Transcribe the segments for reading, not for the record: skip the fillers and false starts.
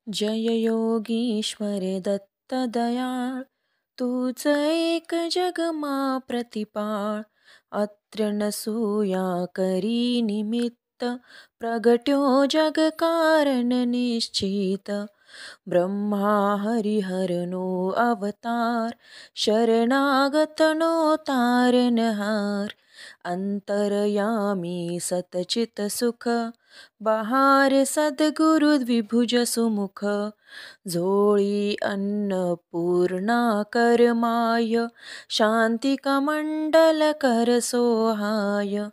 जय योगीश्वर दत्त दयाळ, तूच एक जगमा प्रतिपाळ. अत्र नसूया करी निमित्त, प्रगट्यो जग कारण निश्चित. ब्रह्मा हरिहरनो अवतार, शरणागतनो तारनहार. अंतरयामी सतचित सुख, बहार सद्गुरु द्विभुज सुमुख. झोळी अन्नपूर्णा करमाय, शांतिकमंडल कर सोहाय.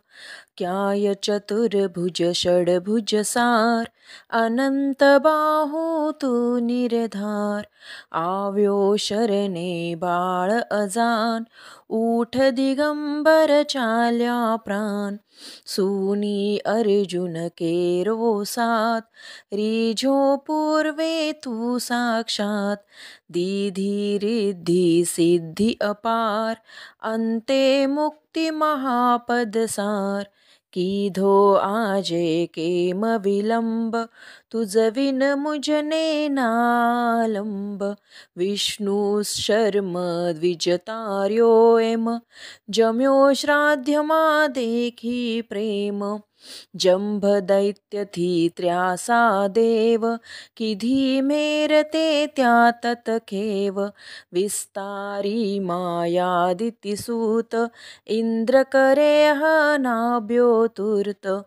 क्याय चतुर्भुज षड्भुज सार, अनंत बाहू तू निर्धार. आव्यो शरणे बाळ अजान, ऊठ दिगंबर चाल्या प्राण. सुनी अर्जुन केरो साथ, रिझो पूर्वे तू साक्षात. दीधी रिद्धी सिद्धी अपार, अंते मुक्ती महापद सार. कीधो आजे केम विलंब, तुझ विन मुझने नालंब. विष्णु शर्म द्विजतार्यो एम, जम्यो श्राद्धमा देखी प्रेम. जंभ दैत्य थी त्र्यासा देव, किधी मेरते त्या ततखेव. विस्तारी मायादिती सूत, इंद्र करे नाभ्यो तूर्त.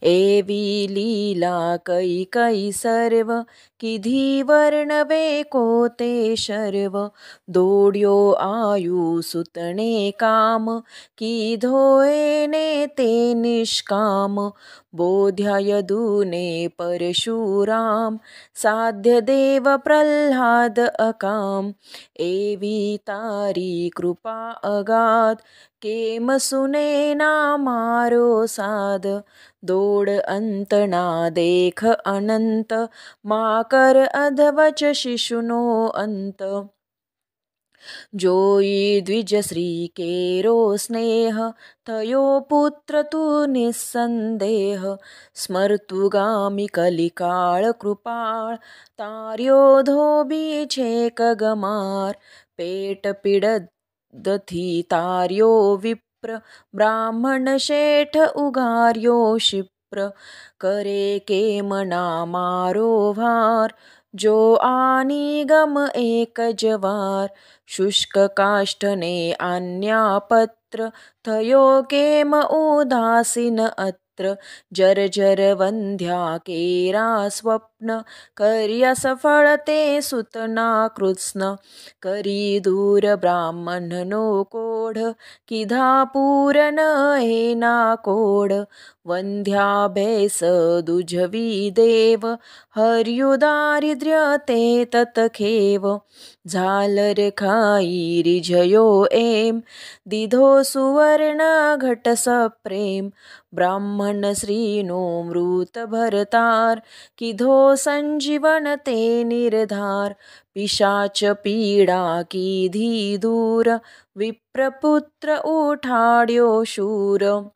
एवी लीला कै कै सर्व, किधी वर्णवे कोते शर्व. दोड्यो आयु सुतणे काम, कीधो येणे ते निष्काम. बोध्याय दूने परशुराम, साध्य देव प्रल्हाद अकाम. एवी तारी कृपा अगाध, केम सुने ना मारो साध. दोड अंत ना देख अनंत, माकर अधवच शिशुनो अंत. जोई द्विज श्री केरो स्नेह, थयो पुत्र तू निस्संदेह. स्मर्तुगामी कलिकाळ कृपाळ, तार्यो धोबी छेक गमार. पेट पिडदथी तार्यो विप्र, ब्राह्मण शेठ उगार्यो क्षिप्र. करे केमना मारो भार, जो आनी गम एक जवार. शुष्क काष्ठने आज्ञापत्र, थयो केम उदासीन अत्र. जर्जर वंध्या केरा स्वप्न, कर्या सफळ ते सुतना कृत्स्न. करी दूर ब्राह्मणनो कोढ, किधा पूरन येना कोड. वंध्या भैस दुझवी देव, हर्यु दारिद्र्य ते ततखेव. झालर खाई रिझयो एम, दिधो सुवर्ण घट सप्रेम. ब्राह्मण श्रीनो मृत भरतार, किधो संजीवन ते निर्धार. पिशाच पीडा कीधी दूर, विप्रपुत्र उठाड्यो शूर.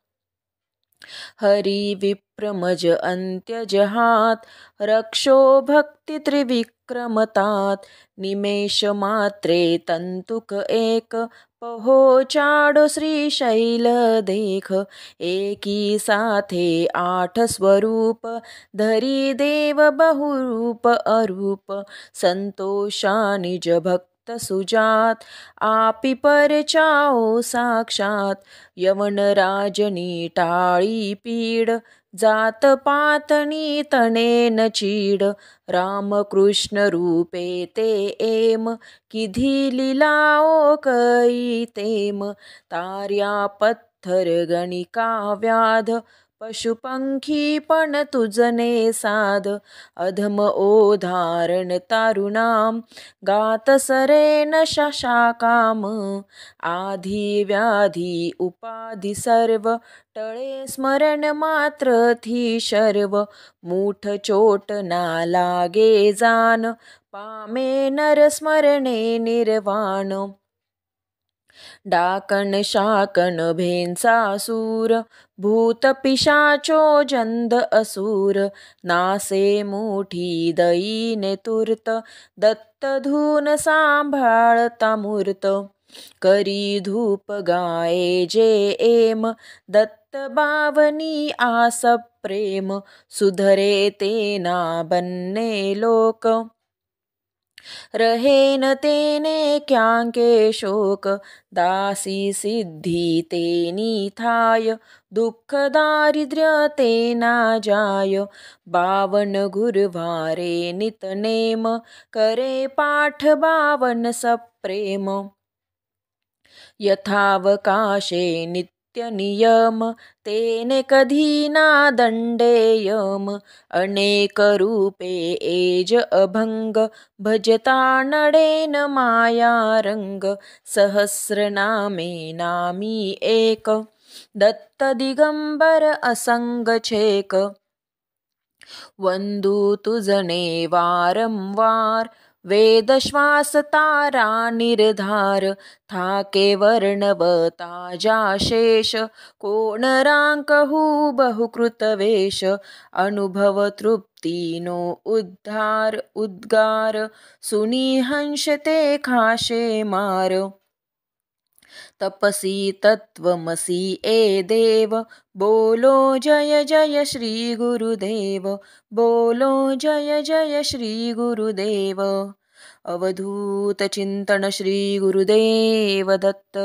हरि विप्रमज अंत्यजहात, रक्षो भक्ति त्रिविक्रमतात. निमेष मात्रे तंतुक एक, पहोचाडो श्रीशैल देख. एकी साथे आठ स्वरूप, धरी देव बहुरूप अरूप. संतोषा निज भक्त सुजात, आपी परचाओ साक्षात. यवन राजनी टाळी पीड, जात पातनी तणे न चीड. रामकृष्ण रूपे ते एम, किधी लिलाओ कै तेम. तार्या पत्थर गणिका व्याध, पशुपंखी पण तुझने साध. अधम ओधारण तारुणाम, गात सरे न शशाकाम. आधी व्याधी उपाधी सर्व, टळे स्मरण मात्र थी शर्व. मूठ चोट ना लागे जान, पामे नर स्मरणे निर्वाण. डाकण शाकण भेंसासूर भूतपिशाचो जंद असुर नासे मोठी दईने तुर्त दत्त धून सांभाळता मूर्त करी धूप गाये जे एम दत्त बावनी आस प्रेम सुधरे तेना बन्ने लोक रहेन तेने क्यांके शोक दासी सिद्धि तेनी थाय दुःख दारिद्र्य तेना जाय बावन गुरुवारे नितनेम करे पाठ बावन सप्रेम यथावकाशे नित्यनियम तेने कधी ना दंडेयम अनेक रूपे एज अभंग भजता नडेन माया रंग सहस्रनामे नामी एक दत्त दिगंबर असंग छेक वंदू तुझने वारंवार वेद श्वास तारा निर्धार थाके वर्णव ताजा शेष कोण रांकहू बहुकृत वेश अनुभव तृप्तीनो उद्धार उद्गार सुनी हंस ते खाशे मार तपसी तत्वमसी ए देव बोलो जय जय श्री गुरुदेव बोलो जय जय श्री गुरुदेव अवधूत चिंतन श्री गुरुदेव दत्त।